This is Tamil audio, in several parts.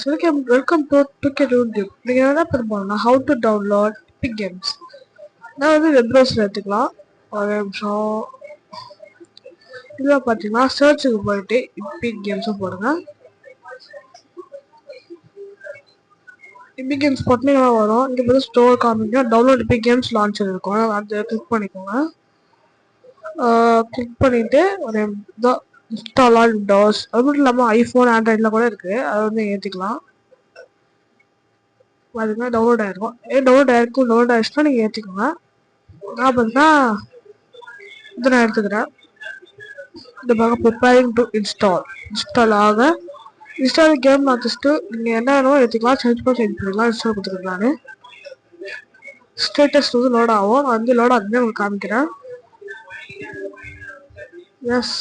Welcome to பிக்கெட் YouTube. நீங்கள் என்ன பண்ண போகணும்னா how to download big games. நான் வந்து வெப் ப்ரௌசர் எடுத்துக்கலாம். ஒரு நிமிஷம். இதில் பார்த்தீங்கன்னா சர்ச்சுக்கு போயிட்டு பிக் கேம்ஸும் போடுங்க. பிக் கேம்ஸ் போட்டிங்கன்னா வரும். இங்கே பார்த்து ஸ்டோர் காமிங்க. டவுன்லோட் பிக் கேம்ஸ் லான்ச்சர் இருக்கும். அதை கிளிக் பண்ணிக்கோங்க. கிளிக் பண்ணிவிட்டு ஒரு இன்ஸ்டால் ஆல் விண்டோஸ், அது மட்டும் இல்லாமல் ஐஃபோன் ஆண்ட்ராய்டில் கூட இருக்குது. அதை வந்து ஏற்றிக்கலாம். பார்த்தீங்கன்னா டவுன்லோட் ஆகிருக்கும். டவுன்லோட் ஆகிடுச்சுன்னா நீங்கள் ஏற்றிக்கோங்க. நான் பார்த்தீங்கன்னா இதை நான் எடுத்துக்கிறேன். இந்த பக்கம் ப்ரிப்பேரிங் டு இன்ஸ்டால் ஆக இன்ஸ்டால் கேம் ஆர்டிஸ்ட்டு நீங்கள் என்ன வேணுமோ ஏற்றிக்கலாம். சேஞ்ச் பண்ணிக்கலாம். இன்ஸ்டால் கொடுத்துருக்கேன். நான் ஸ்டேட்டஸ் வந்து லோட் ஆகும். நான் வந்து லோட் ஆகுதுன்னு உங்களுக்கு காமிக்கிறேன். எஸ்,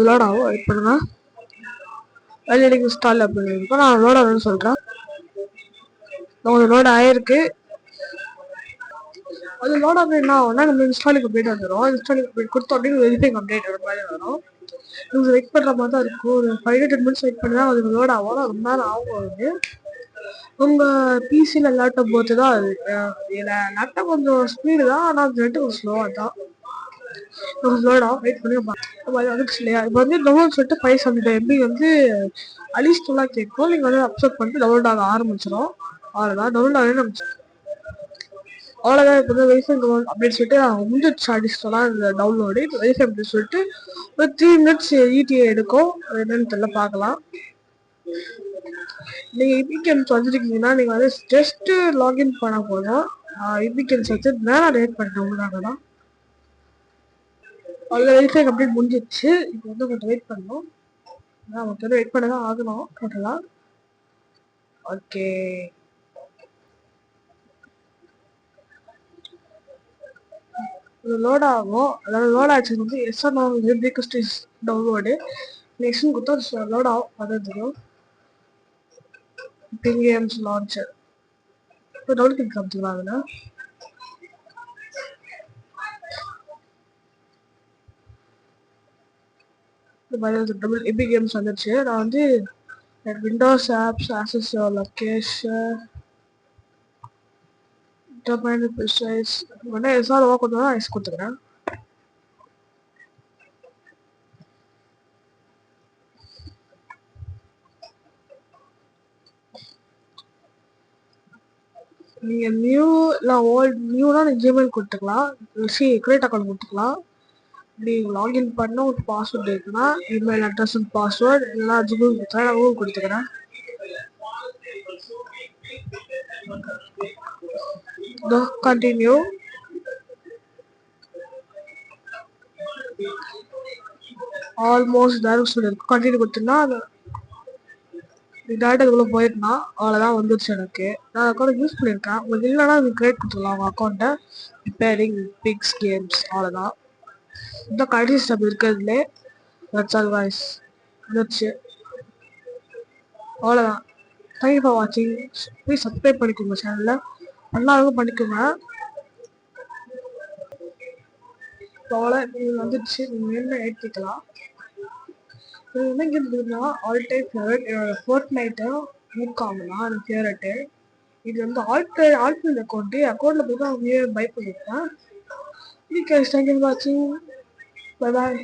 லோட் ஆகும். வெயிட் பண்ணுங்க. எல்இடி இன்ஸ்டால் அப்படின்னு இருக்கும். நான் லோட் ஆகுதுன்னு சொல்கிறேன். உங்களுக்கு லோட் ஆகிருக்கு. அது லோட் ஆகுது என்ன ஆகும்னா நம்ம இன்ஸ்டாலிங் அப்டேட் வந்துடும். இன்ஸ்டாலிங் அப்டேட் கொடுத்தோம் அப்படின்னு வெரிஃபைங் அப்டேட் வர மாதிரி வரும். நீங்கள் வெயிட் பண்ணுற மாதிரி தான் இருக்கும். ஒரு 5 to 10 minutes வெயிட் பண்ணி தான் அது லோட் ஆகும். அது ரொம்ப நேரம் ஆகும். அது உங்கள் பிசியில் லேப்டாப் பொறுத்து தான் அது. லேப்டாப் கொஞ்சம் ஸ்பீடு தான், ஆனால் அது நெட்டு கொஞ்சம் ஸ்லோவாக தான் லோட் ஆகும். வெயிட் பண்ணி அதுக்கு இல்லையா. இப்போ வந்து டவுன்லோட் சொல்லிட்டு 500 MB வந்து அலிஸ்டெல்லாம் கேட்கும். நீங்கள் வந்து அப்செட் பண்ணிட்டு டவுன்லோட் ஆக ஆரம்பிச்சிடும். அவ்வளோதான், டவுன்லோட் ஆகவே நம்ம அவ்வளோதான். இப்போ வந்து வெரிஃபை அப்படின்னு சொல்லிட்டு முடிஞ்சிடுச்சு. அடிஸ்டெல்லாம் இந்த டவுன்லோடு. இப்போ வெரிஃபை அப்படின்னு சொல்லிட்டு ஒரு 3 minutes ETA எடுக்கும். அது என்னன்னு தெரியல, பார்க்கலாம். நீங்கள் இபிக் கேம்ஸ் வந்துருக்கீங்கன்னா நீங்கள் வந்து ஜஸ்ட்டு லாகின் பண்ண போதும். இபிக் கேம்ஸ் வச்சு நான் ரேட் பண்ணிட்டேன் உங்களுக்காக தான். அவ்வளோ வெரிஃபை கம்ப்ளீட் முடிஞ்சிடுச்சு. இப்போ வந்து கொஞ்சம் வெயிட் பண்ணணும். நமக்கு வந்து வெயிட் பண்ண தான் ஆகணும் டோட்டலாக. ஓகே, இது லோட் ஆகும். அதாவது லோட் ஆச்சு வந்து SR request is download next கொடுத்தா லோட் ஆகும். அது தெரியும். பிக் கேம்ஸ் லான்ச்சர் இப்போ டவுன்லோட் காமிச்சிக்கலாம். அதில் இந்த மாதிரி டபுள் எபிக் கேம்ஸ் வந்துடுச்சு. நான் வந்து Windows apps access your location precise வேணா எஸ்ஆர் கொடுத்தா எஸ் கொடுத்துக்கிறேன். நீங்கள் நியூ இல்லை ஓல்டு நியூனா நீங்கள் ஜிமெயில் கொடுத்துக்கலாம். கிரியேட் அக்கௌண்ட் கொடுத்துக்கலாம். இப்படி லாகின் பண்ண ஒரு பாஸ்வேர்டு இருக்குன்னா இமெயில் அட்ரஸ் அண்ட் பாஸ்வேர்டு எல்லாம் கூகுள் கொடுத்தா நான் கூகுள் கொடுத்துக்கிறேன். கண்டினியூ. ஆல்மோஸ்ட் டைரக்ட் சொல்லியிருக்கும். கண்டினியூ கொடுத்தீங்கன்னா அது டேரக்டாக இதுக்குள்ளே போயிருந்தா அவ்வளோதான் வந்துருச்சு. எனக்கு நான் அக்கௌண்ட் யூஸ் பண்ணியிருக்கேன். உங்களுக்கு இல்லைனா நீங்கள் கிரியேட் கொடுத்துக்கலாம் உங்கள் அக்கௌண்ட்டை. ரிப்பேரிங் பிக்ஸ் கேம்ஸ் அவ்வளோதான். இந்த கடைசி ஸ்டெப் இருக்கிறதுலே தட்ஸ் ஆல் காய்ஸ். வந்துருச்சு, அவ்வளோதான். தேங்க்யூ ஃபார் வாட்சிங். ப்ளீஸ் சப்ஸ்கிரைப் பண்ணிக்கோங்க சேனலில். எல்லாருக்கும் பண்ணிக்கோங்க. அவ்வளோ நீங்கள் வந்துடுச்சு. நீங்கள் என்ன ஏற்றிக்கலாம். இது என்ன கேம் இருக்குன்னா ஆல் டைம் ஃபேவரட். என்னோட ஃபோர்ட்நைட்டும் மூக்காமலாம் எனக்கு ஃபேவரெட்டு. இது வந்து ஆல்டர்னேட் அக்கௌண்ட்டில் போய் தான் அவங்க பை பண்ணியிருக்கேன். தேங்க்யூ ஃபார் வாட்சிங். Bye bye.